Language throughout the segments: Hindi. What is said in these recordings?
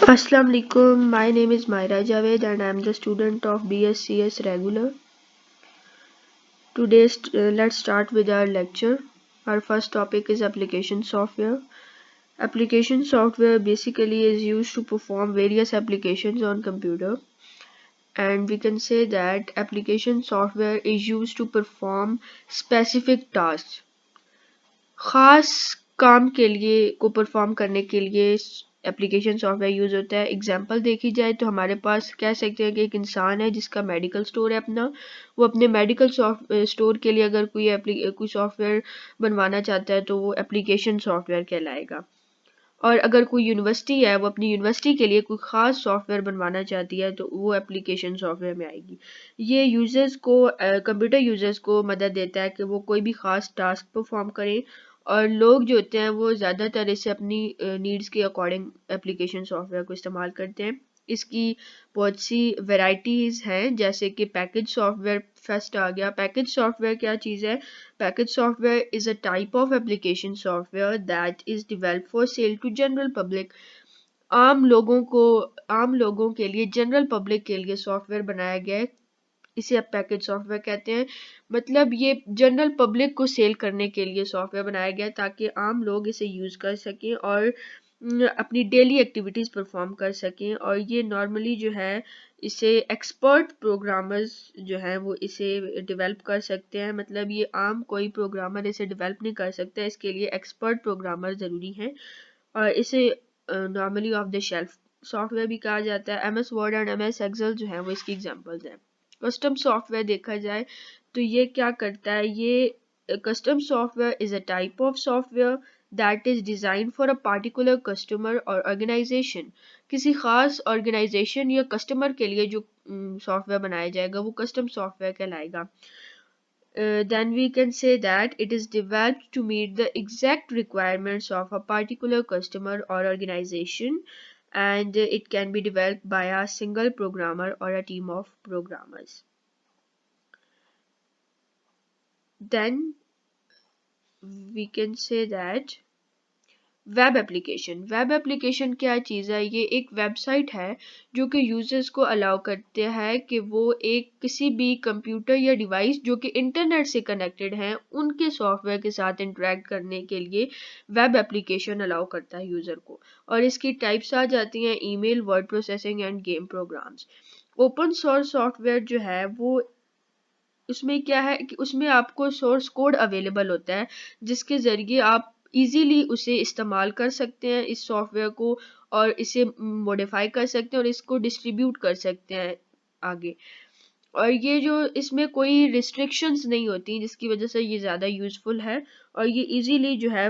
Assalamu alaikum. My name is Myra Javed and I am the student of BSCS regular. Today, let's start with our lecture. Our first topic is application software. Application software basically is used to perform various applications on computer, and we can say that application software is used to perform specific tasks. खास काम के लिए को परफॉर्म करने के लिए एप्लीकेशन सॉफ्टवेयर यूज होता है। एग्जांपल देखी जाए तो हमारे पास कह सकते हैं कि एक इंसान है जिसका मेडिकल स्टोर है अपना, वो अपने मेडिकल स्टोर के लिए अगर कोई सॉफ्टवेयर बनवाना चाहता है तो वो एप्लीकेशन सॉफ्टवेयर कहलाएगा। और अगर कोई यूनिवर्सिटी है वो अपनी यूनिवर्सिटी के लिए कोई ख़ास सॉफ्टवेयर बनवाना चाहती है तो वो एप्लीकेशन सॉफ्टवेयर में आएगी। ये यूज़र्स को कंप्यूटर यूज़र्स को मदद देता है कि वो कोई भी ख़ास टास्क परफॉर्म करें, और लोग जो होते हैं वो ज़्यादातर इसे अपनी नीड्स के अकॉर्डिंग एप्लीकेशन सॉफ्टवेयर को इस्तेमाल करते हैं। इसकी बहुत सी वैरायटीज़ हैं, जैसे कि पैकेज सॉफ्टवेयर फर्स्ट आ गया। पैकेज सॉफ्टवेयर क्या चीज़ है? Package software is a type of application software that is developed for sale to general public. आम लोगों को आम लोगों के लिए, जनरल पब्लिक के लिए सॉफ्टवेयर बनाया गया है, इसे आप पैकेज सॉफ्टवेयर कहते हैं। मतलब ये जनरल पब्लिक को सेल करने के लिए सॉफ्टवेयर बनाया गया है ताकि आम लोग इसे यूज़ कर सकें और अपनी डेली एक्टिविटीज़ परफॉर्म कर सकें। और ये नॉर्मली जो है इसे एक्सपर्ट प्रोग्रामर्स जो हैं वो इसे डेवलप कर सकते हैं। मतलब ये आम कोई प्रोग्रामर इसे डेवलप नहीं कर सकता, इसके लिए एक्सपर्ट प्रोग्रामर ज़रूरी हैं। और इसे normally off the shelf software भी कहा जाता है। M S Word and M S Excel जो है वो इसकी एग्जांपल्स हैं। कस्टम सॉफ्टवेयर देखा जाए तो ये क्या करता है? ये custom software is a type of software that is design for a particular customer और ऑर्गेनाइजेशन। किसी खास ऑर्गेनाइजेशन या कस्टमर के लिए जो सॉफ्टवेयर बनाया जाएगा वो कस्टम सॉफ्टवेयर कहलाएगा। Then we can say that it is developed to meet the exact requirements of a particular customer or organization, and it can be developed by a single programmer or a team of programmers. Then we can say that web application क्या चीज़ है? ये एक वेबसाइट है जो कि यूजर्स को अलाउ करते हैं कि वो एक किसी भी कंप्यूटर या डिवाइस जो कि इंटरनेट से कनेक्टेड हैं उनके सॉफ्टवेयर के साथ इंटरेक्ट करने के लिए वेब एप्लीकेशन अलाउ करता है यूज़र को। और इसकी टाइप्स आ जाती हैं email, word processing and game programs. Open source software जो है वो उसमें क्या है कि उसमें आपको सोर्स कोड अवेलेबल होता है जिसके ज़रिए आप इजीली उसे इस्तेमाल कर सकते हैं इस सॉफ्टवेयर को, और इसे मॉडिफाई कर सकते हैं और इसको डिस्ट्रीब्यूट कर सकते हैं आगे। और ये जो इसमें कोई रिस्ट्रिक्शंस नहीं होती जिसकी वजह से ये ज़्यादा यूज़फुल है, और ये इजीली जो है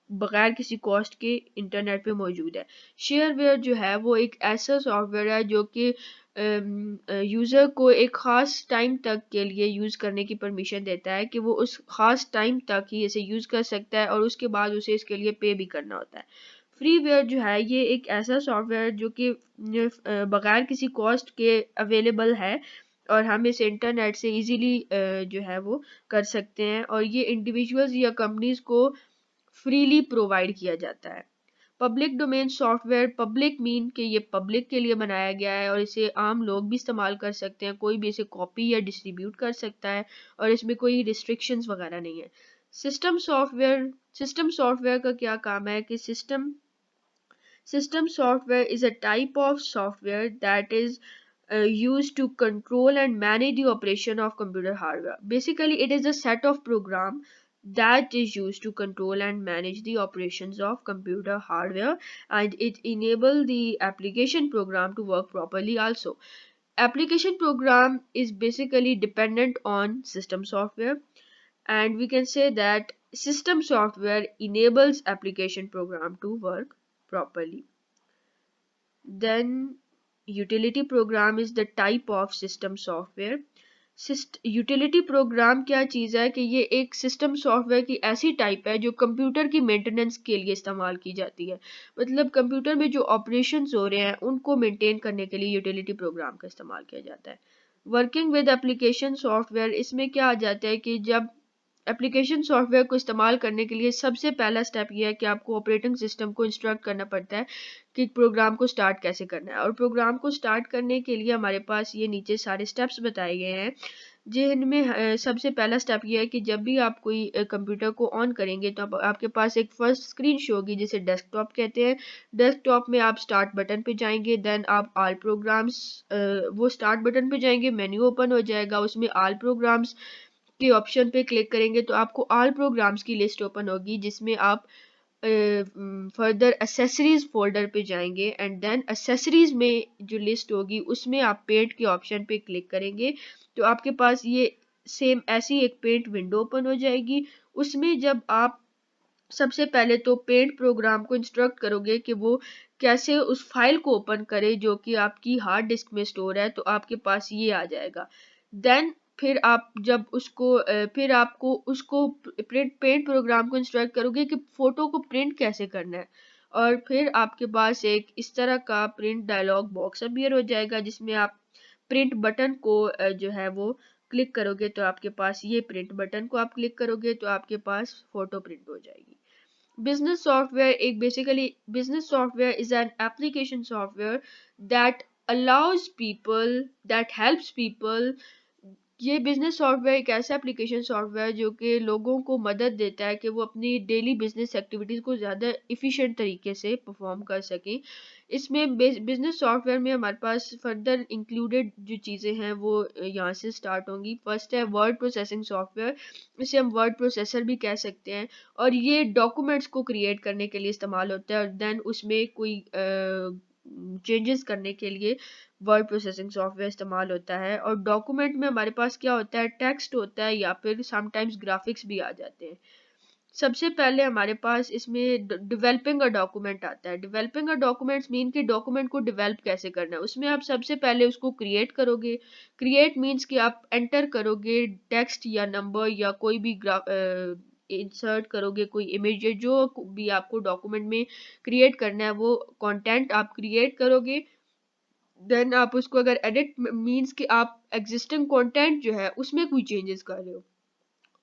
बगैर किसी कॉस्ट के इंटरनेट पे मौजूद है। शेयरवेयर जो है वो एक ऐसा सॉफ्टवेयर है जो कि यूज़र को एक ख़ास टाइम तक के लिए यूज़ करने की परमिशन देता है कि वो उस ख़ास टाइम तक ही इसे यूज़ कर सकता है और उसके बाद उसे इसके लिए पे भी करना होता है। फ्रीवेयर जो है ये एक ऐसा सॉफ्टवेयर जो कि बगैर किसी कॉस्ट के अवेलेबल है और हम इसे इंटरनेट से इजीली जो है वो कर सकते हैं, और ये इंडिविजुअल्स या कंपनीज को फ्रीली प्रोवाइड किया जाता है। Public domain software, public mean कि ये पब्लिक के लिए बनाया गया है और इसे आम लोग भी इस्तेमाल कर सकते हैं, कोई भी इसे कॉपी या डिस्ट्रीब्यूट कर सकता है और इसमें कोई रिस्ट्रिक्शंस वगैरह नहीं है। सिस्टम सॉफ्टवेयर का क्या काम है कि System software is a type of software that is used to control and manage the operation of computer hardware. Basically, it is a set of program that is used to control and manage the operations of computer hardware, and it enable the application program to work properly also. Application program is basically dependent on system software, and we can say that system software enables application program to work properly. Then utility program is the type of system software. Utility programme क्या चीज़ है कि ये एक सिस्टम सॉफ्टवेयर की ऐसी टाइप है जो कंप्यूटर की मेंटेनेंस के लिए इस्तेमाल की जाती है। मतलब कंप्यूटर में जो ऑपरेशंस हो रहे हैं उनको मेंटेन करने के लिए यूटिलिटी प्रोग्राम का इस्तेमाल किया जाता है। वर्किंग विद एप्लीकेशन सॉफ्टवेयर, इसमें क्या आ जाता है कि जब एप्लीकेशन सॉफ्टवेयर को इस्तेमाल करने के लिए सबसे पहला स्टेप यह है कि आपको ऑपरेटिंग सिस्टम को इंस्ट्रक्ट करना पड़ता है कि प्रोग्राम को स्टार्ट कैसे करना है। और प्रोग्राम को स्टार्ट करने के लिए हमारे पास ये नीचे सारे स्टेप्स बताए गए हैं, जिनमें सबसे पहला स्टेप यह है कि जब भी आप कोई कंप्यूटर को ऑन करेंगे तो आपके पास एक फर्स्ट स्क्रीन शो होगी जिसे डेस्कटॉप कहते हैं। डेस्कटॉप में आप स्टार्ट बटन पे जाएंगे, देन आप ऑल प्रोग्राम्स, वो स्टार्ट बटन पे जाएंगे, मेन्यू ओपन हो जाएगा, उसमें ऑल प्रोग्राम्स के ऑप्शन पे क्लिक करेंगे तो आपको ऑल प्रोग्राम्स की लिस्ट ओपन होगी, जिसमें आप फर्दर एसेसरीज फोल्डर पे जाएंगे एंड देन एसेसरीज में जो लिस्ट होगी उसमें आप पेंट के ऑप्शन पे क्लिक करेंगे तो आपके पास ये सेम ऐसी एक पेंट विंडो ओपन हो जाएगी। उसमें जब आप सबसे पहले तो पेंट प्रोग्राम को इंस्ट्रक्ट करोगे कि वो कैसे उस फाइल को ओपन करे जो कि आपकी हार्ड डिस्क में स्टोर है, तो आपके पास ये आ जाएगा। देन फिर आप जब उसको फिर आपको उसको पेंट प्रोग्राम को इंस्ट्रक्ट करोगे कि फोटो को प्रिंट कैसे करना है, और फिर आपके पास एक इस तरह का प्रिंट डायलॉग बॉक्स अपीयर हो जाएगा जिसमें आप प्रिंट बटन को जो है वो क्लिक करोगे तो आपके पास ये प्रिंट बटन को आप क्लिक करोगे तो आपके पास फोटो प्रिंट हो जाएगी। Business software एक basically business software is an application software that allows people, that helps people। ये बिजनेस सॉफ्टवेयर एक ऐसा एप्लीकेशन सॉफ्टवेयर जो कि लोगों को मदद देता है कि वो अपनी डेली बिजनेस एक्टिविटीज को ज़्यादा इफ़िशिएंट तरीके से परफॉर्म कर सकें। इसमें बिजनेस सॉफ्टवेयर में हमारे पास फर्दर इंक्लूडेड जो चीज़ें हैं वो यहाँ से स्टार्ट होंगी। फर्स्ट है वर्ड प्रोसेसिंग सॉफ्टवेयर, इसे हम वर्ड प्रोसेसर भी कह सकते हैं, और ये डॉक्यूमेंट्स को क्रिएट करने के लिए इस्तेमाल होता है और देन उसमें कोई चेंजेस करने के लिए वर्ड प्रोसेसिंग सॉफ्टवेयर इस्तेमाल होता है। और डॉक्यूमेंट में हमारे पास क्या होता है, टेक्स्ट होता है या फिर समटाइम्स ग्राफिक्स भी आ जाते हैं। सबसे पहले हमारे पास इसमें डेवलपिंग अ डॉक्यूमेंट आता है। डेवलपिंग अ डॉक्यूमेंट्स मीन कि डॉक्यूमेंट को डेवलप कैसे करना है। उसमें आप सबसे पहले उसको क्रिएट करोगे। क्रिएट मीन्स कि आप एंटर करोगे टेक्स्ट या नंबर या कोई भी इंसर्ट करोगे, कोई इमेज जो भी आपको डॉक्यूमेंट में क्रिएट करना है वो कंटेंट आप क्रिएट करोगे। देन आप उसको अगर एडिट मीन्स कि आप एग्जिस्टिंग कंटेंट जो है उसमें कोई चेंजेस कर रहे हो,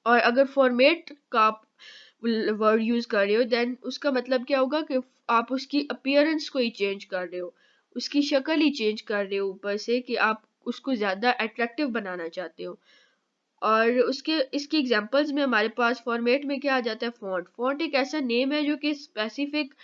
और अगर फॉर्मेट का आप वर्ड यूज कर रहे हो देन उसका मतलब क्या होगा कि आप उसकी अपीयरेंस को ही चेंज कर रहे हो, उसकी शक्ल ही चेंज कर रहे हो ऊपर से, कि आप उसको ज्यादा अट्रैक्टिव बनाना चाहते हो। और उसके इसकी एग्जांपल्स में हमारे पास फॉर्मेट में क्या आ जाता है, फॉन्ट। फॉन्ट एक ऐसा नेम है जो कि स्पेसिफिक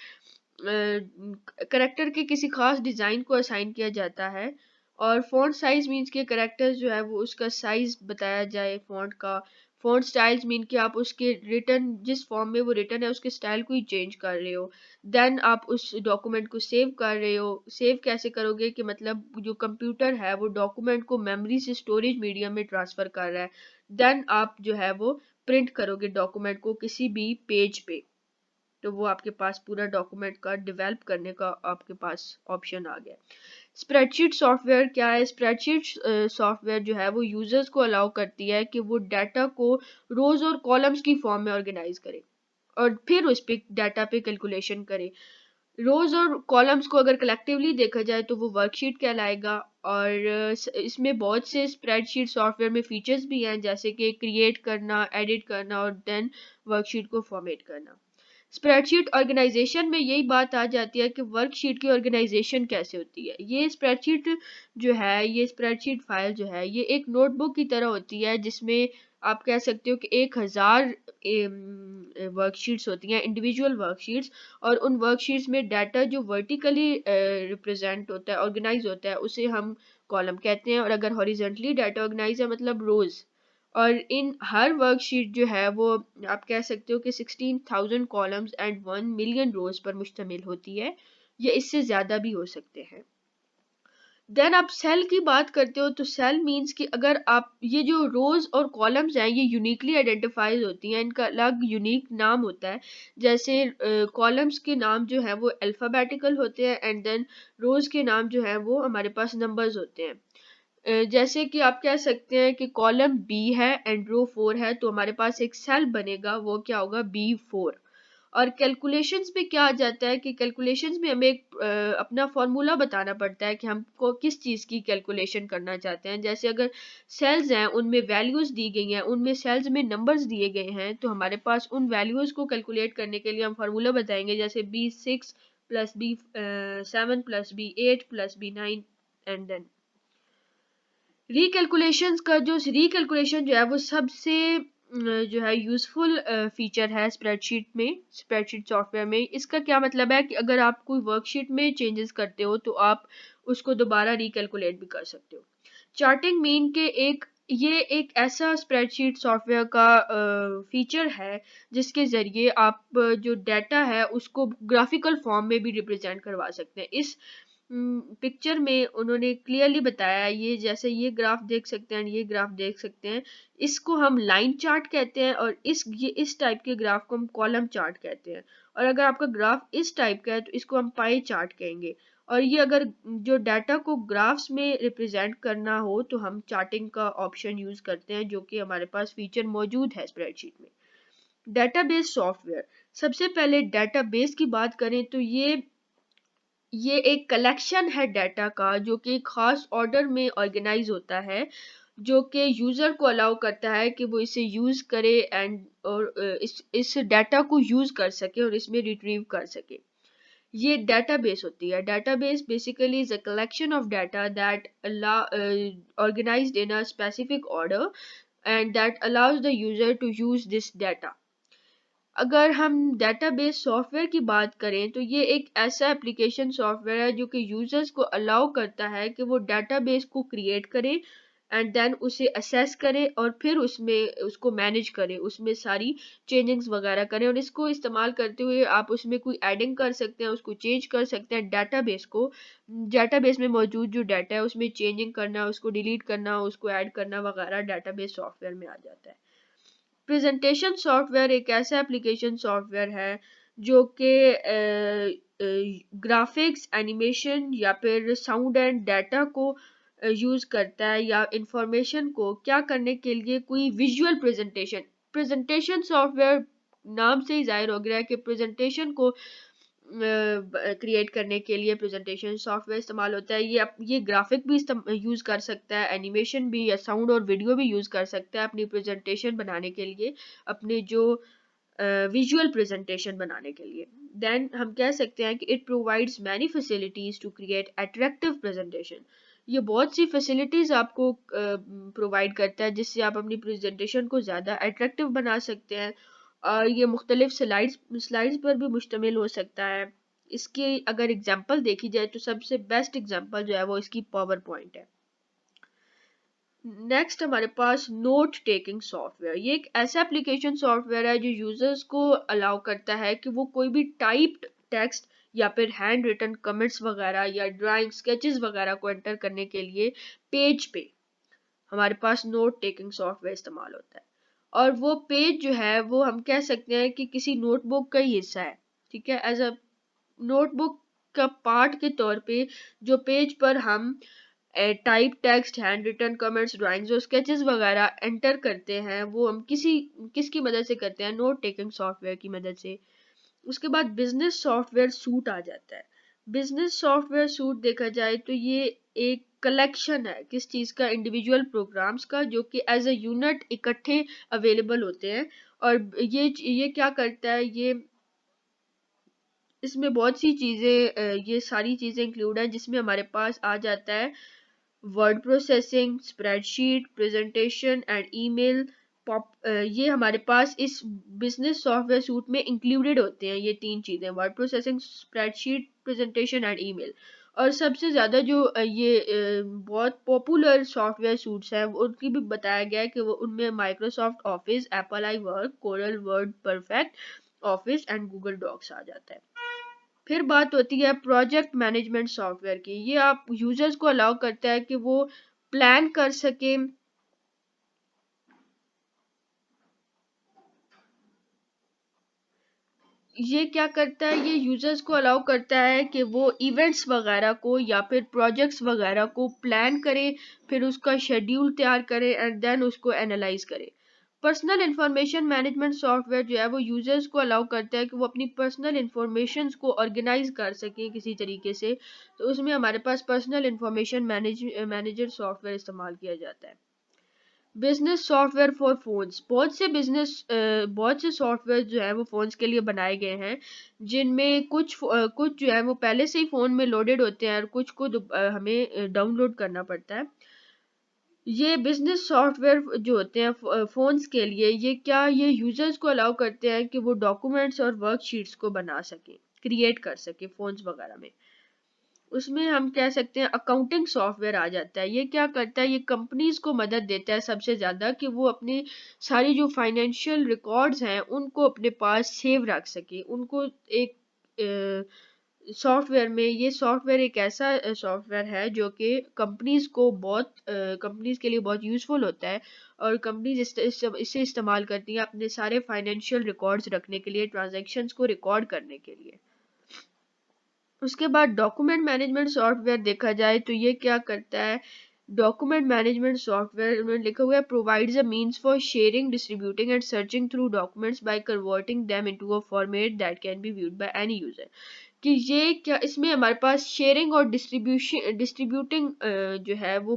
करेक्टर के किसी खास डिजाइन को असाइन किया जाता है। और फॉन्ट साइज मीन्स के करेक्टर जो है वो उसका साइज बताया जाए फॉन्ट का। फॉन्ट स्टाइल्स मीन कि आप उसके रिटर्न जिस फॉर्म में वो रिटर्न है उसके स्टाइल को ही चेंज कर रहे हो। देन आप उस डॉक्यूमेंट को सेव कर रहे हो। सेव कैसे करोगे कि मतलब जो कंप्यूटर है वो डॉक्यूमेंट को मेमोरी से स्टोरेज मीडियम में ट्रांसफर कर रहा है। देन आप जो है वो प्रिंट करोगे डॉक्यूमेंट को किसी भी पेज पे, तो वो आपके पास पूरा डॉक्यूमेंट का डेवलप करने का आपके पास ऑप्शन आ गया। स्प्रेडशीट सॉफ्टवेयर क्या है? स्प्रेडशीट सॉफ्टवेयर जो है वो यूजर्स को अलाउ करती है कि वो डाटा को रोज और कॉलम्स की फॉर्म में ऑर्गेनाइज करे और फिर उस पे डाटा पे कैलकुलेशन करे। रोज और कॉलम्स को अगर कलेक्टिवली देखा जाए तो वो वर्कशीट कहलाएगा। और इसमें बहुत से स्प्रेडशीट सॉफ्टवेयर में फीचर्स भी हैं जैसे कि क्रिएट करना, एडिट करना और देन वर्कशीट को फॉर्मेट करना। स्प्रेडशीट ऑर्गेनाइजेशन में यही बात आ जाती है कि वर्कशीट की ऑर्गेनाइजेशन कैसे होती है। ये स्प्रेडशीट जो है, ये स्प्रेडशीट फाइल जो है ये एक नोटबुक की तरह होती है जिसमें आप कह सकते हो कि 1000 वर्कशीट्स होती हैं, इंडिविजुअल वर्कशीट्स। और उन वर्कशीट्स में डाटा जो वर्टिकली रिप्रेजेंट होता है, ऑर्गेनाइज होता है, उसे हम कॉलम कहते हैं। और अगर हॉरिजॉन्टली डाटा ऑर्गेनाइज है मतलब रोज। और इन हर वर्कशीट जो है वो आप कह सकते हो कि 16,000 कॉलम्स एंड 1 मिलियन रोज पर मुश्तमिल होती है, या इससे ज्यादा भी हो सकते हैं। देन आप सेल की बात करते हो तो सेल मींस कि अगर आप ये जो रोज और कॉलम्स हैं ये यूनिकली आइडेंटिफाइड होती हैं, इनका अलग यूनिक नाम होता है। जैसे कॉलम्स के नाम जो है वो अल्फाबेटिकल होते हैं एंड देन रोज के नाम जो है वो हमारे पास नंबर्स होते हैं। जैसे कि आप कह सकते हैं कि कॉलम बी है एंड रो 4 है तो हमारे पास एक सेल बनेगा, वो क्या होगा, B4। और कैलकुलेशंस में क्या आ जाता है कि कैलकुलेशंस में हमें एक अपना फॉर्मूला बताना पड़ता है कि हमको किस चीज़ की कैलकुलेशन करना चाहते हैं। जैसे अगर सेल्स हैं उनमें वैल्यूज़ दी गई हैं, उनमें सेल्स में नंबर्स दिए गए हैं, तो हमारे पास उन वैल्यूज़ को कैलकुलेट करने के लिए हम फार्मूला बताएंगे, जैसे B6 plus B7 plus B8 plus B9 and then recalculation जो है वो सबसे जो है यूजफुल फीचर है स्प्रेडशीट सॉफ्टवेयर में। इसका क्या मतलब है कि अगर आप कोई वर्कशीट में चेंजेस करते हो तो आप उसको दोबारा रिकैलकुलेट भी कर सकते हो। चार्टिंग मीन के ये एक ऐसा स्प्रेडशीट सॉफ्टवेयर का फीचर है जिसके जरिए आप जो डाटा है उसको ग्राफिकल फॉर्म में भी रिप्रेजेंट करवा सकते हैं। इस पिक्चर में उन्होंने क्लियरली बताया, ये जैसे ये ग्राफ देख सकते हैं, ये ग्राफ देख सकते हैं, इसको हम लाइन चार्ट कहते हैं और इस टाइप के ग्राफ को हम कॉलम चार्ट कहते हैं। और अगर आपका ग्राफ इस टाइप का है तो इसको हम पाई चार्ट कहेंगे। और ये अगर जो डाटा को ग्राफ्स में रिप्रेजेंट करना हो तो हम चार्टिंग का ऑप्शन यूज करते हैं, जो कि हमारे पास फीचर मौजूद है स्प्रेडशीट में। डेटाबेस सॉफ्टवेयर, सबसे पहले डेटाबेस की बात करें तो ये एक कलेक्शन है डाटा का जो कि एक खास ऑर्डर में ऑर्गेनाइज होता है, जो कि यूजर को अलाउ करता है कि वो इसे यूज करे एंड और इस डाटा को यूज कर सके और इसमें रिट्रीव कर सके। ये डेटाबेस होती है। Database basically is a collection of data that organized in a specific order and that allows the user to use this data. अगर हम डेटाबेस सॉफ्टवेयर की बात करें तो ये एक ऐसा एप्लीकेशन सॉफ्टवेयर है जो कि यूजर्स को अलाउ करता है कि वो डेटाबेस को क्रिएट करे एंड देन उसे असेस करे और फिर उसमें उसको मैनेज करे, उसमें सारी चेंजिंग्स वगैरह करें। और इसको इस्तेमाल करते हुए आप उसमें कोई एडिंग कर सकते हैं, उसको चेंज कर सकते हैं, डेटाबेस में मौजूद जो डाटा है उसमें चेंजिंग करना, उसको डिलीट करना, उसको ऐड करना वगैरह डेटाबेस सॉफ्टवेयर में आ जाता है। प्रेजेंटेशन सॉफ्टवेयर एक ऐसा एप्लीकेशन सॉफ्टवेयर है जो कि ग्राफिक्स, एनिमेशन या फिर साउंड एंड डाटा को यूज करता है, या इंफॉर्मेशन को क्या करने के लिए कोई विजुअल प्रेजेंटेशन सॉफ्टवेयर नाम से ही जाहिर हो गया है कि प्रेजेंटेशन को क्रिएट करने के लिए प्रेजेंटेशन सॉफ्टवेयर इस्तेमाल होता है। ये ग्राफिक भी यूज कर सकता है, एनिमेशन भी, या साउंड और वीडियो भी यूज कर सकता है अपनी प्रेजेंटेशन बनाने के लिए, अपने जो विजुअल प्रेजेंटेशन बनाने के लिए। देन हम कह सकते हैं कि it provides many facilities to create attractive presentation. ये बहुत सी फैसिलिटीज आपको प्रोवाइड करता है जिससे आप अपनी प्रेजेंटेशन को ज़्यादा अट्रैक्टिव बना सकते हैं। ये मुख्तलिफ स्लाइड्स पर भी मुश्तमिल हो सकता है। इसकी अगर एग्जांपल देखी जाए तो सबसे बेस्ट एग्जांपल जो है वो इसकी पावर पॉइंट है। नेक्स्ट हमारे पास नोट टेकिंग सॉफ्टवेयर। ये एक ऐसा एप्लीकेशन सॉफ्टवेयर है जो यूजर्स को अलाउ करता है कि वो कोई भी टाइप्ड टेक्स्ट या फिर हैंड रिटन कमेंट्स वगैरह या ड्राइंग स्केचेस वगैरह को एंटर करने के लिए पेज पे हमारे पास नोट टेकिंग सॉफ्टवेयर इस्तेमाल होता है। और वो पेज जो है वो हम कह सकते हैं कि किसी नोटबुक का ही हिस्सा है, ठीक है। एज अ नोटबुक का पार्ट के तौर पे जो पेज पर हम type text, handwritten comments, drawings और स्केचेस वगैरह एंटर करते हैं वो हम किसकी मदद से करते हैं, नोट टेकिंग सॉफ्टवेयर की मदद से। उसके बाद बिजनेस सॉफ्टवेयर सूट आ जाता है। बिजनेस सॉफ्टवेयर सूट देखा जाए तो ये एक कलेक्शन है किस चीज़ का, इंडिविजुअल प्रोग्राम्स का, जो कि एज अ यूनिट इकट्ठे अवेलेबल होते हैं। और ये क्या करता है, ये इसमें बहुत सी चीज़ें, ये सारी चीज़ें इंक्लूड हैं जिसमें हमारे पास आ जाता है word processing, spreadsheet, presentation and email ये हमारे पास इस बिजनेस सॉफ्टवेयर सूट में इंक्लूडेड होते हैं। ये तीन चीज़ें, word processing, spreadsheet, presentation and email. और सबसे ज़्यादा जो बहुत पॉपुलर सॉफ्टवेयर सूट्स हैं उनकी भी बताया गया है कि वो उनमें Microsoft Office, Apple iWork, Corel, WordPerfect Office and Google Docs आ जाता है। फिर बात होती है प्रोजेक्ट मैनेजमेंट सॉफ्टवेयर की। ये आप यूजर्स को अलाउ करता है कि वो प्लान कर सके, ये क्या करता है, ये यूजर्स को अलाउ करता है कि वो इवेंट्स वगैरह को या फिर प्रोजेक्ट्स वगैरह को प्लान करे, फिर उसका शेड्यूल तैयार करे एंड देन उसको एनालाइज करे। पर्सनल इंफॉर्मेशन मैनेजमेंट सॉफ्टवेयर जो है वो यूजर्स को अलाउ करता है कि वो अपनी पर्सनल इंफॉर्मेशन को ऑर्गेनाइज कर सके किसी तरीके से, तो उसमें हमारे पास पर्सनल इंफॉर्मेशन मैनेजर सॉफ्टवेयर इस्तेमाल किया जाता है। बिजनेस सॉफ्टवेयर फॉर फोन्स, बहुत से सॉफ्टवेयर जो है वो फोन्स के लिए बनाए गए हैं, जिनमें कुछ जो है वो पहले से ही फोन में लोडेड होते हैं और कुछ को हमें डाउनलोड करना पड़ता है। ये बिजनेस सॉफ्टवेयर जो होते हैं फोन्स के लिए, ये यूजर्स को अलाउ करते हैं कि वो डॉक्यूमेंट्स और वर्कशीट्स को बना सकें, क्रिएट कर सके फोन्स वगैरह में। उसमें हम कह सकते हैं अकाउंटिंग सॉफ्टवेयर आ जाता है। ये क्या करता है, ये कंपनीज को मदद देता है सबसे ज़्यादा कि वो अपनी सारी जो फाइनेंशियल रिकॉर्ड्स हैं उनको अपने पास सेव रख सके। उनको एक सॉफ्टवेयर में, ये सॉफ्टवेयर एक ऐसा सॉफ्टवेयर है जो कि कंपनीज के लिए बहुत यूज़फुल होता है, और कंपनीज इसे इस्तेमाल करती हैं अपने सारे फाइनेंशियल रिकॉर्ड्स रखने के लिए, ट्रांजैक्शंस को रिकॉर्ड करने के लिए। उसके बाद डॉक्यूमेंट मैनेजमेंट सॉफ्टवेयर देखा जाए तो ये क्या करता है, डॉक्यूमेंट मैनेजमेंट सॉफ्टवेयर में लिखा हुआ है provides a means for sharing, distributing and searching through documents by converting them into a format that can be viewed by any user. कि ये क्या, इसमें हमारे पास शेयरिंग और डिस्ट्रीब्यूटिंग जो है वो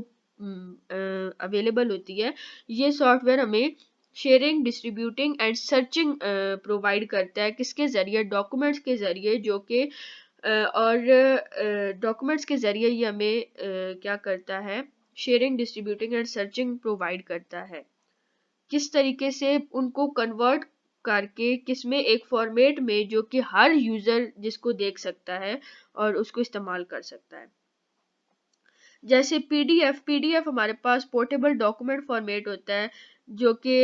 अवेलेबल होती है। ये सॉफ्टवेयर हमें sharing, distributing and searching provide करता है, किसके जरिए, डॉक्यूमेंट्स के जरिए, जो कि और डॉक्यूमेंट्स के ज़रिए ये हमें क्या करता है, sharing, distributing and searching provide करता है। किस तरीके से उनको कन्वर्ट करके किसमें, एक फॉर्मेट में जो कि हर यूज़र जिसको देख सकता है और उसको इस्तेमाल कर सकता है। जैसे पीडीएफ हमारे पास पोर्टेबल डॉक्यूमेंट फॉर्मेट होता है जो कि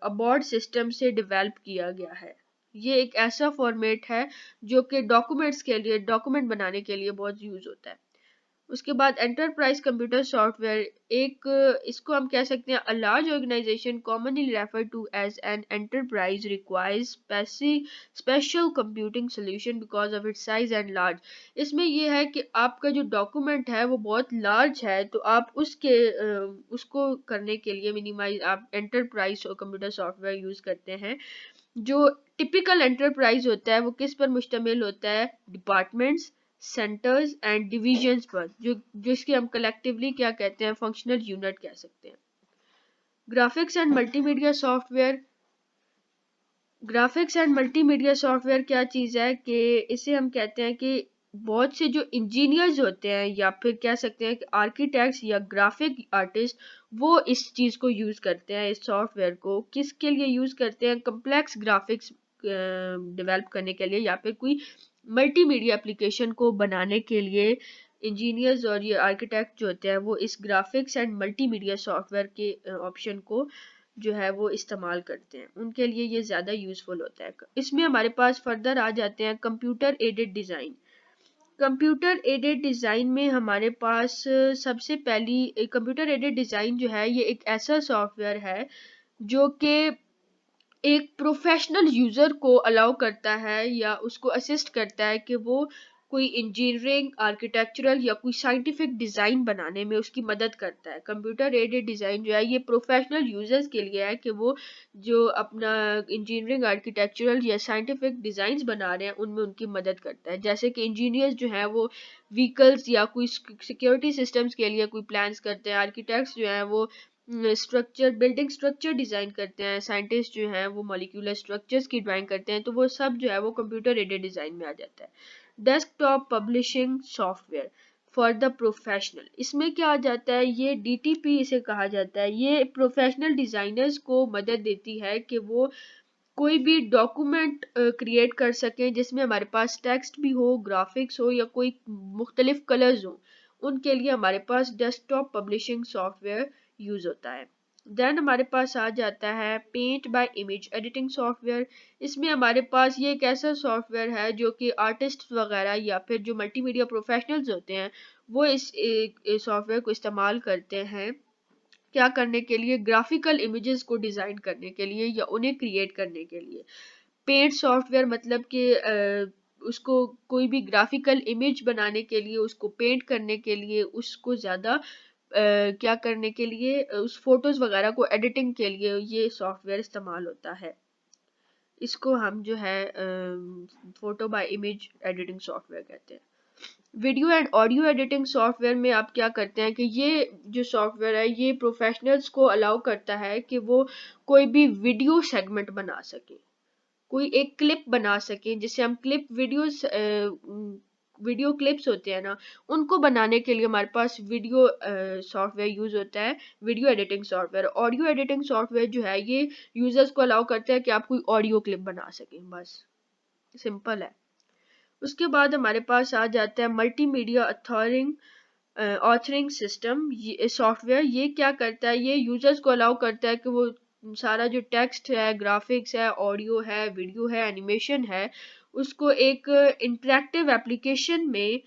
अबॉर्ड सिस्टम से डेवलप किया गया है। ये एक ऐसा फॉर्मेट है जो कि डॉक्यूमेंट बनाने के लिए बहुत यूज होता है। उसके बाद एंटरप्राइज कंप्यूटर सॉफ्टवेयर, इसको हम कह सकते हैं, a large organization commonly refer to as an enterprise requires special computing solution because of its size and large. इसमें यह है कि आपका जो डॉक्यूमेंट है वो बहुत लार्ज है, तो आप उसको करने के लिए मिनिमाइज आप एंटरप्राइज कंप्यूटर सॉफ्टवेयर यूज करते हैं। जो टिपिकल एंटरप्राइज होता है वो किस पर मुश्तमिल होता है, डिपार्टमेंट्स, सेंटर्स एंड डिविजन्स पर, जो जिसके हम कलेक्टिवली क्या कहते हैं, फंक्शनल यूनिट कह सकते हैं। Graphics and multimedia software, graphics and multimedia software क्या चीज़ है कि इसे हम कहते हैं कि बहुत से जो इंजीनियर्स होते हैं या फिर कह सकते हैं कि आर्किटेक्ट्स या ग्राफिक आर्टिस्ट, वो इस चीज़ को यूज़ करते हैं, इस सॉफ्टवेयर को किसके लिए यूज़ करते हैं, कम्प्लेक्स ग्राफिक्स डेवलप करने के लिए या फिर कोई मल्टीमीडिया एप्लीकेशन को बनाने के लिए। इंजीनियर्स और ये आर्किटेक्ट जो होते हैं वो इस ग्राफिक्स एंड मल्टीमीडिया सॉफ्टवेयर के ऑप्शन को जो है वो इस्तेमाल करते हैं, उनके लिए ये ज़्यादा यूज़फुल होता है। इसमें हमारे पास फर्दर आ जाते हैं computer aided design. Computer aided design में हमारे पास सबसे पहली कंप्यूटर एडेड डिज़ाइन जो है, ये एक ऐसा सॉफ्टवेयर है जो कि एक प्रोफेशनल यूजर को अलाउ करता है या उसको असिस्ट करता है कि वो कोई इंजीनियरिंग, आर्किटेक्चरल या कोई साइंटिफिक डिज़ाइन बनाने में उसकी मदद करता है। कंप्यूटर एडेड डिज़ाइन जो है ये प्रोफेशनल यूजर्स के लिए है कि वो जो अपना इंजीनियरिंग, आर्किटेक्चरल या साइंटिफिक डिज़ाइंस बना रहे हैं उनमें उनकी मदद करता है। जैसे कि इंजीनियर्स जो हैं वो व्हीकल्स या कोई सिक्योरिटी सिस्टम्स के लिए कोई प्लान्स करते हैं, आर्किटेक्ट्स जो हैं वो बिल्डिंग स्ट्रक्चर डिज़ाइन करते हैं, साइंटिस्ट जो हैं वो मॉलिक्यूलर स्ट्रक्चर्स की ड्राइंग करते हैं, तो वो सब जो है वो कंप्यूटर एडेड डिज़ाइन में आ जाता है। Desktop publishing software for the professional, इसमें क्या आ जाता है, ये डीटीपी इसे कहा जाता है। ये प्रोफेशनल डिज़ाइनर्स को मदद देती है कि वो कोई भी डॉक्यूमेंट क्रिएट कर सकें जिसमें हमारे पास टेक्स्ट भी हो, ग्राफिक्स हो या कोई मुख्तलिफ कलर्स हो। उनके लिए हमारे पास डेस्कटॉप पब्लिशिंग सॉफ्टवेयर यूज होता है। देन हमारे पास आ जाता है paint by image editing software. इसमें हमारे पास ये एक ऐसा सॉफ्टवेयर है जो कि आर्टिस्ट वगैरह या फिर जो मल्टीमीडिया प्रोफेशनल्स होते हैं वो इस सॉफ्टवेयर को इस्तेमाल करते हैं क्या करने के लिए, ग्राफिकल इमेजेस को डिज़ाइन करने के लिए या उन्हें क्रिएट करने के लिए। पेंट सॉफ्टवेयर मतलब कि उसको कोई भी ग्राफिकल इमेज बनाने के लिए, उसको पेंट करने के लिए, उसको ज़्यादा क्या करने के लिए, उस फोटोज वगैरह को एडिटिंग के लिए ये सॉफ्टवेयर इस्तेमाल होता है। इसको हम जो है photo by image editing software कहते हैं। Video and audio editing software में आप क्या करते हैं कि ये जो सॉफ्टवेयर है ये प्रोफेशनल्स को अलाउ करता है कि वो कोई भी वीडियो सेगमेंट बना सके, कोई एक क्लिप बना सके, जिसे हम वीडियो क्लिप्स होते हैं ना, उनको बनाने के लिए हमारे पास वीडियो सॉफ्टवेयर यूज होता है, video editing software. Audio editing software जो है ये यूजर्स को अलाउ करता है कि आप कोई ऑडियो क्लिप बना सकें, बस सिंपल है। उसके बाद हमारे पास आ जाता है मल्टीमीडिया ऑथरिंग सिस्टम सॉफ्टवेयर। ये क्या करता है, ये यूजर्स को अलाउ करता है कि वो सारा जो टेक्स्ट है, ग्राफिक्स है, ऑडियो है, वीडियो है, एनिमेशन है, उसको एक इंटरेक्टिव एप्लीकेशन में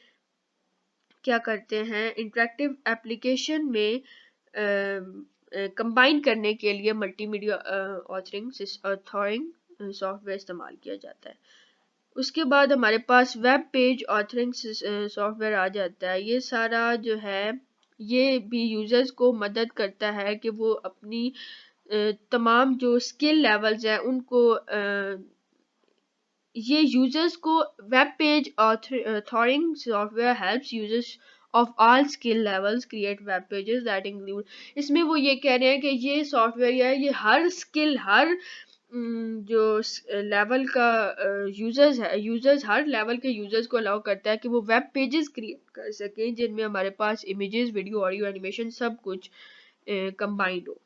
क्या करते हैं, इंटरेक्टिव एप्लीकेशन में कंबाइन करने के लिए मल्टीमीडिया ऑथरिंग सॉफ्टवेयर इस्तेमाल किया जाता है। उसके बाद हमारे पास वेब पेज ऑथरिंग सॉफ्टवेयर आ जाता है। ये सारा जो है ये भी यूजर्स को मदद करता है कि वो अपनी तमाम जो स्किल लेवल्स हैं उनको ये यूजर्स को web page authoring software helps users of all skill levels create web pages that include, इसमें वो ये कह रहे हैं कि ये सॉफ्टवेयर है, ये हर स्किल, हर जो लेवल का यूजर्स हर लेवल के यूजर्स को अलाउ करता है कि वो वेब पेजेस क्रिएट कर सकें जिनमें हमारे पास इमेजेस, वीडियो, ऑडियो, एनिमेशन सब कुछ कंबाइंड हो।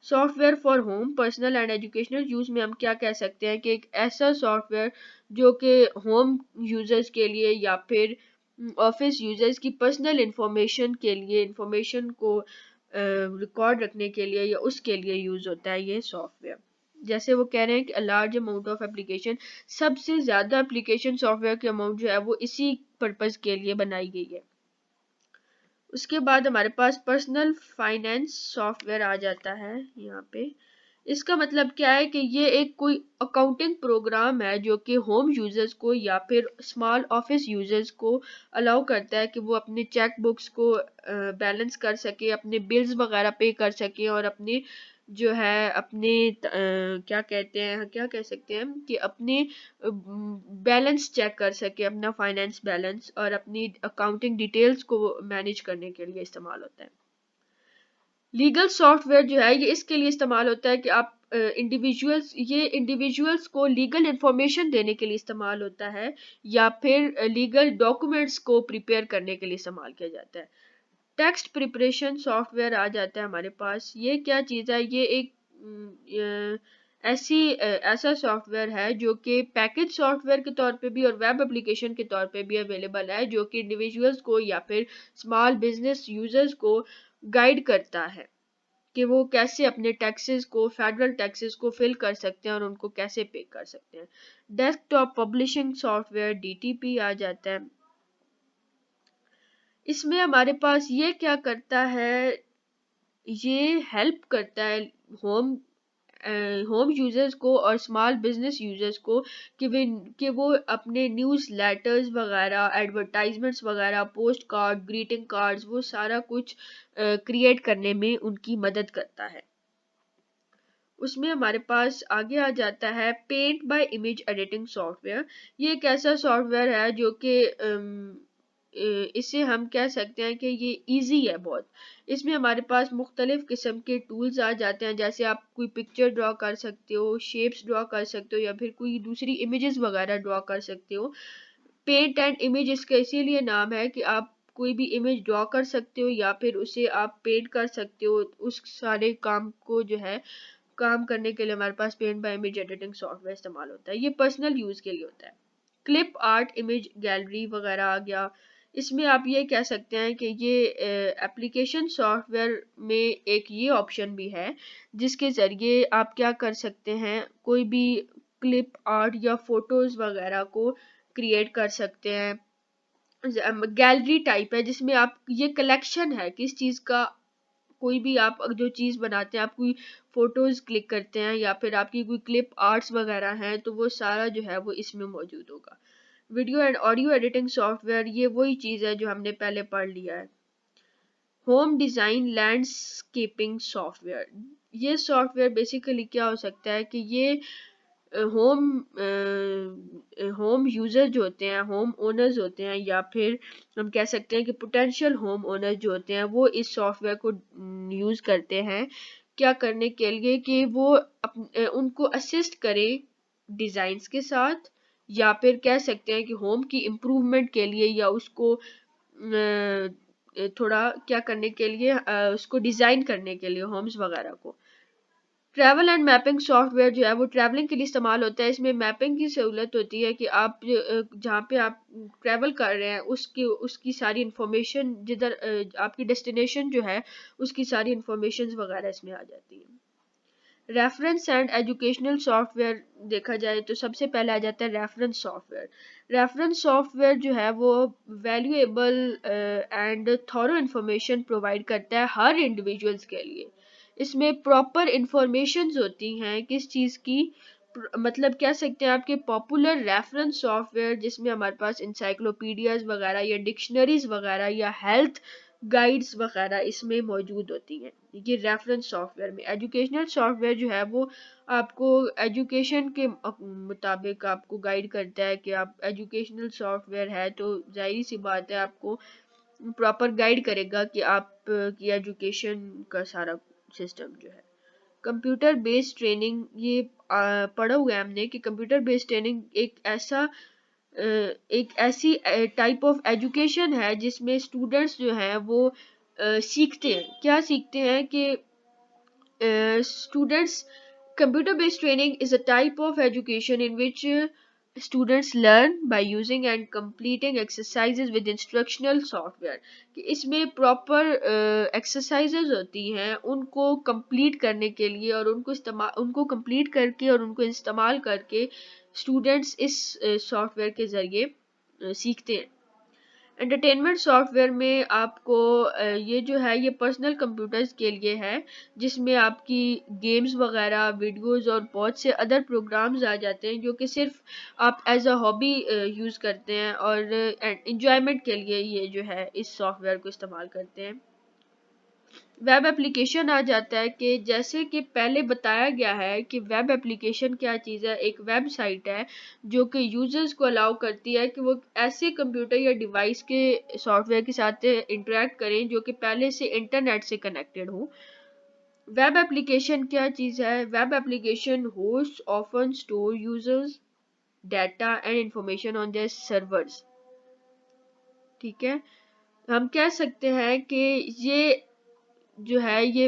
Software for home personal and educational use में हम क्या कह सकते हैं कि एक ऐसा सॉफ्टवेयर जो कि होम यूजर्स के लिए या फिर ऑफिस यूजर्स की पर्सनल इंफॉर्मेशन के लिए, इंफॉर्मेशन को रिकॉर्ड रखने के लिए या उसके लिए यूज होता है ये सॉफ्टवेयर। जैसे वो कह रहे हैं कि a large amount of application, सबसे ज्यादा एप्लीकेशन सॉफ्टवेयर की अमाउंट जो है वो इसी पर्पज के लिए बनाई गई है। उसके बाद हमारे पास पर्सनल फाइनेंस सॉफ्टवेयर आ जाता है यहाँ पे। इसका मतलब क्या है कि ये एक कोई अकाउंटिंग प्रोग्राम है जो कि होम यूजर्स को या फिर स्मॉल ऑफिस यूजर्स को अलाउ करता है कि वो अपने चेक बुक्स को बैलेंस कर सके, अपने बिल्स वगैरह पे कर सके और अपने जो है अपने क्या कहते हैं, क्या कह सकते हैं कि अपने बैलेंस चेक कर सके, अपना फाइनेंस बैलेंस, और अपनी अकाउंटिंग डिटेल्स को मैनेज करने के लिए इस्तेमाल होता है। लीगल सॉफ्टवेयर जो है ये इसके लिए इस्तेमाल होता है कि आप इंडिविजुअल्स को लीगल इंफॉर्मेशन देने के लिए इस्तेमाल होता है या फिर लीगल डॉक्यूमेंट्स को प्रिपेयर करने के लिए इस्तेमाल किया जाता है। टेक्स्ट प्रिपरेशन सॉफ्टवेयर आ जाता है हमारे पास। ये क्या चीज़ है, ये एक ऐसा सॉफ्टवेयर है जो कि पैकेज सॉफ्टवेयर के तौर पे भी और वेब एप्लीकेशन के तौर पे भी अवेलेबल है, जो कि इंडिविजुअल्स को या फिर स्मॉल बिजनेस यूजर्स को गाइड करता है कि वो कैसे अपने टैक्सेस को, फेडरल टैक्सेस को फिल कर सकते हैं और उनको कैसे पे कर सकते हैं। डेस्कटॉप पब्लिशिंग सॉफ्टवेयर डीटीपी आ जाता है। इसमें हमारे पास ये क्या करता है, ये हेल्प करता है होम होम यूजर्स को और स्मॉल बिजनेस यूजर्स को कि वो अपने न्यूज़ लेटर्स वगैरह, एडवर्टाइजमेंट्स वगैरह, पोस्ट कार्ड, ग्रीटिंग कार्ड्स, वो सारा कुछ क्रिएट करने में उनकी मदद करता है। उसमें हमारे पास आगे आ जाता है paint by image editing software. ये एक ऐसा सॉफ्टवेयर है जो कि इसे हम कह सकते हैं कि ये इजी है बहुत। इसमें हमारे पास मुख्तलिफ किस्म के टूल्स आ जाते हैं, जैसे आप कोई पिक्चर ड्रॉ कर सकते हो, शेप्स ड्रॉ कर सकते हो या फिर कोई दूसरी इमेजेस वगैरह ड्रॉ कर सकते हो। पेंट एंड इमेज इसका इसीलिए नाम है कि आप कोई भी इमेज ड्रॉ कर सकते हो या फिर उसे आप पेंट कर सकते हो। उस सारे काम को जो है काम करने के लिए हमारे पास Paint by image editing software इस्तेमाल होता है। ये पर्सनल यूज के लिए होता है। क्लिप आर्ट, इमेज गैलरी वगैरह आ गया। इसमें आप ये कह सकते हैं कि ये एप्लीकेशन सॉफ्टवेयर में एक ये ऑप्शन भी है जिसके ज़रिए आप क्या कर सकते हैं, कोई भी क्लिप आर्ट या फोटोज़ वगैरह को क्रिएट कर सकते हैं। गैलरी टाइप है जिसमें आप, ये कलेक्शन है किस चीज़ का, कोई भी आप जो चीज़ बनाते हैं, आप कोई फोटोज़ क्लिक करते हैं या फिर आपकी कोई क्लिप आर्ट्स वगैरह हैं, तो वो सारा जो है वो इसमें मौजूद होगा। Video and audio editing software, ये वही चीज़ है जो हमने पहले पढ़ लिया है। Home design landscaping software. ये सॉफ्टवेयर बेसिकली क्या हो सकता है कि ये होम होम यूज़र जो होते हैं, होम ओनर्स होते हैं, या फिर हम कह सकते हैं कि पोटेंशियल होम ओनर्स जो होते हैं वो इस सॉफ्टवेयर को यूज़ करते हैं क्या करने के लिए कि वो उनको असिस्ट करें डिज़ाइंस के साथ, या फिर कह सकते हैं कि होम की इम्प्रूवमेंट के लिए, या उसको थोड़ा क्या करने के लिए, उसको डिज़ाइन करने के लिए होम्स वगैरह को। ट्रैवल एंड मैपिंग सॉफ्टवेयर जो है वो ट्रैवलिंग के लिए इस्तेमाल होता है। इसमें मैपिंग की सहूलत होती है कि आप जहाँ पे आप ट्रैवल कर रहे हैं उसकी उसकी सारी इंफॉर्मेशन, जिधर आपकी डेस्टिनेशन जो है उसकी सारी इंफॉर्मेशन वगैरह इसमें आ जाती है। रेफरेंस एंड एजुकेशनल सॉफ्टवेयर देखा जाए तो सबसे पहले आ जाता है रेफरेंस सॉफ्टवेयर। रेफरेंस सॉफ्टवेयर जो है वो valuable and thorough information provide करता है हर इंडिविजुअल्स के लिए। इसमें प्रॉपर इंफॉर्मेशंस होती हैं किस चीज़ की, मतलब कह सकते हैं आपके पॉपुलर रेफरेंस सॉफ्टवेयर जिसमें हमारे पास इंसाइक्लोपीडियाज वगैरह या डिक्शनरीज वगैरह या हेल्थ गाइड्स वगैरह इसमें मौजूद होती हैं। ये रेफरेंस सॉफ्टवेयर में। एजुकेशनल सॉफ्टवेयर जो है वो आपको एजुकेशन के मुताबिक आपको गाइड करता है कि आप एजुकेशनल सॉफ्टवेयर है तो जाहिर सी बात है आपको प्रॉपर गाइड करेगा कि आप की एजुकेशन का सारा सिस्टम जो है। कंप्यूटर बेस्ड ट्रेनिंग, ये पढ़ा हुआ है हमने कि कंप्यूटर बेस्ड ट्रेनिंग एक ऐसी टाइप ऑफ एजुकेशन है जिसमें स्टूडेंट्स जो हैं वो सीखते हैं। क्या सीखते हैं कि students computer based training is a type of education in which students learn by using and completing exercises with instructional software। कि इसमें proper exercises होती हैं उनको complete करने के लिए, और उनको complete करके और उनको इस्तेमाल करके students इस software के जरिए सीखते हैं। एंटरटेनमेंट सॉफ्टवेयर में आपको ये जो है ये पर्सनल कंप्यूटर्स के लिए है जिसमें आपकी गेम्स वगैरह वीडियोस और बहुत से अदर प्रोग्राम्स आ जाते हैं जो कि सिर्फ आप एज अ हॉबी यूज़ करते हैं और इंजॉयमेंट के लिए ये जो है इस सॉफ्टवेयर को इस्तेमाल करते हैं। वेब एप्लीकेशन आ जाता है कि जैसे कि पहले बताया गया है कि वेब एप्लीकेशन क्या चीज़ है। एक वेबसाइट है जो कि यूजर्स को अलाउ करती है कि वो ऐसे कंप्यूटर या डिवाइस के सॉफ्टवेयर के साथ इंटरेक्ट करें जो कि पहले से इंटरनेट से कनेक्टेड हो। वेब एप्लीकेशन क्या चीज़ है? Web application host often store users data and information on their servers. ठीक है, हम कह सकते हैं कि ये जो है ये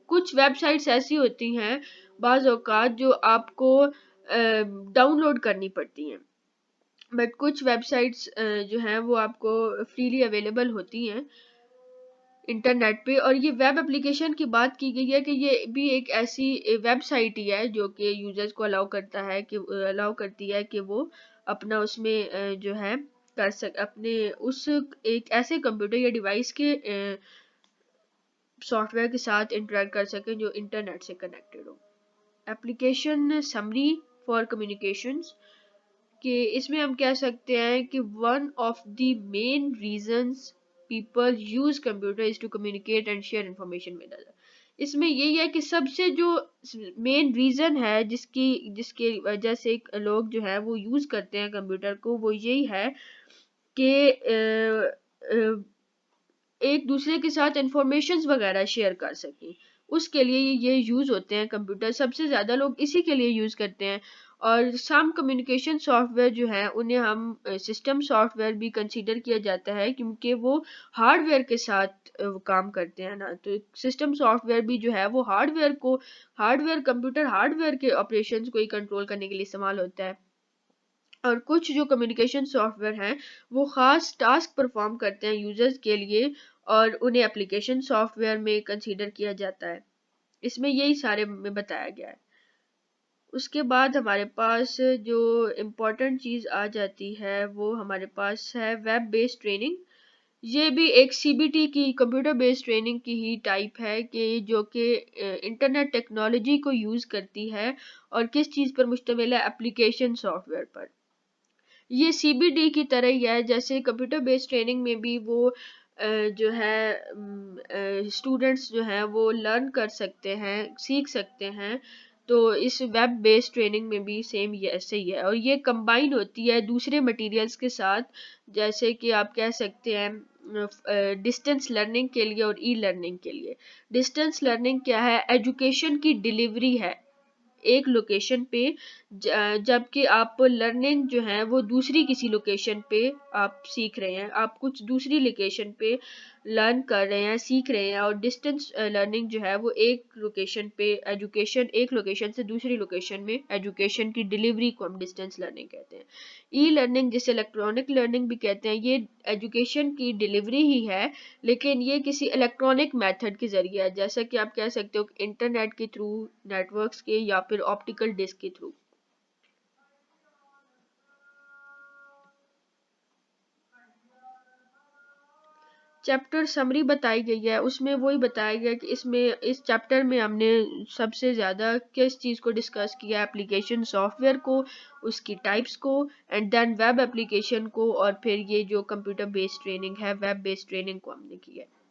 कुछ वेबसाइट्स ऐसी होती हैं बाज़ औक़ात जो आपको डाउनलोड करनी पड़ती हैं, बट कुछ वेबसाइट्स जो हैं वो आपको फ्रीली अवेलेबल होती हैं इंटरनेट पे। और ये वेब एप्लीकेशन की बात की गई है कि ये भी एक ऐसी वेबसाइट ही है जो कि यूजर्स को अलाउ करती है कि वो अपना उसमें जो है कर सक अपने उस एक ऐसे कंप्यूटर या डिवाइस के सॉफ्टवेयर के साथ इंटरेक्ट कर सकें जो इंटरनेट से कनेक्टेड हो। एप्लीकेशन समरी फॉर कम्युनिकेशंस, कि इसमें हम कह सकते हैं कि one of the main reasons people use computer is to communicate and share information with other. इसमें यही है कि सबसे जो मेन रीजन है जिसके वजह से लोग जो है वो यूज करते हैं कंप्यूटर को, वो यही है कि एक दूसरे के साथ इंफॉर्मेशन वगैरह शेयर कर सकें। उसके लिए ये यूज़ होते हैं कंप्यूटर, सबसे ज़्यादा लोग इसी के लिए यूज़ करते हैं। और सम कम्युनिकेशन सॉफ्टवेयर जो है उन्हें हम सिस्टम सॉफ्टवेयर भी कंसीडर किया जाता है क्योंकि वो हार्डवेयर के साथ काम करते हैं ना। तो सिस्टम सॉफ्टवेयर भी जो है वो हार्डवेयर कंप्यूटर हार्डवेयर के ऑपरेशंस को ही कंट्रोल करने के लिए इस्तेमाल होता है। और कुछ जो कम्युनिकेशन सॉफ्टवेयर हैं वो ख़ास टास्क परफॉर्म करते हैं यूजर्स के लिए और उन्हें एप्लीकेशन सॉफ्टवेयर में कंसीडर किया जाता है। इसमें यही सारे में बताया गया है। उसके बाद हमारे पास जो इम्पोर्टेंट चीज़ आ जाती है वो हमारे पास है वेब बेस्ड ट्रेनिंग। ये भी एक सीबीटी की कंप्यूटर बेस्ड ट्रेनिंग की ही टाइप है कि जो कि इंटरनेट टेक्नोलॉजी को यूज़ करती है और किस चीज़ पर मुश्तमिल है, एप्लीकेशन सॉफ्टवेयर पर। ये सीबीडी की तरह ही है, जैसे कंप्यूटर बेस्ड ट्रेनिंग में भी वो जो है स्टूडेंट्स जो हैं वो लर्न कर सकते हैं, सीख सकते हैं। तो इस वेब बेस्ड ट्रेनिंग में भी सेम ये ऐसे ही है, और ये कंबाइन होती है दूसरे मटेरियल्स के साथ। जैसे कि आप कह सकते हैं डिस्टेंस लर्निंग के लिए और ई लर्निंग के लिए। डिस्टेंस लर्निंग क्या है? एजुकेशन की डिलीवरी है एक लोकेशन पे, जबकि आप लर्निंग जो है वो दूसरी किसी लोकेशन पे आप सीख रहे हैं, आप कुछ दूसरी लोकेशन पे लर्न कर रहे हैं, सीख रहे हैं। और डिस्टेंस लर्निंग जो है वो एक लोकेशन पे एजुकेशन, एक लोकेशन से दूसरी लोकेशन में एजुकेशन की डिलीवरी को हम डिस्टेंस लर्निंग कहते हैं। ई लर्निंग जिसे इलेक्ट्रॉनिक लर्निंग भी कहते हैं, ये एजुकेशन की डिलीवरी ही है, लेकिन ये किसी इलेक्ट्रॉनिक मेथड के जरिए है, जैसा कि आप कह सकते हो इंटरनेट के थ्रू, नेटवर्क्स के, या फिर ऑप्टिकल डिस्क के थ्रू। चैप्टर समरी बताई गई है, उसमें वही बताया गया कि इसमें इस चैप्टर में हमने सबसे ज़्यादा किस चीज़ को डिस्कस किया? एप्लीकेशन सॉफ्टवेयर को, उसकी टाइप्स को, एंड देन वेब एप्लीकेशन को, और फिर ये जो कंप्यूटर बेस्ड ट्रेनिंग है, वेब बेस्ड ट्रेनिंग को हमने किया है।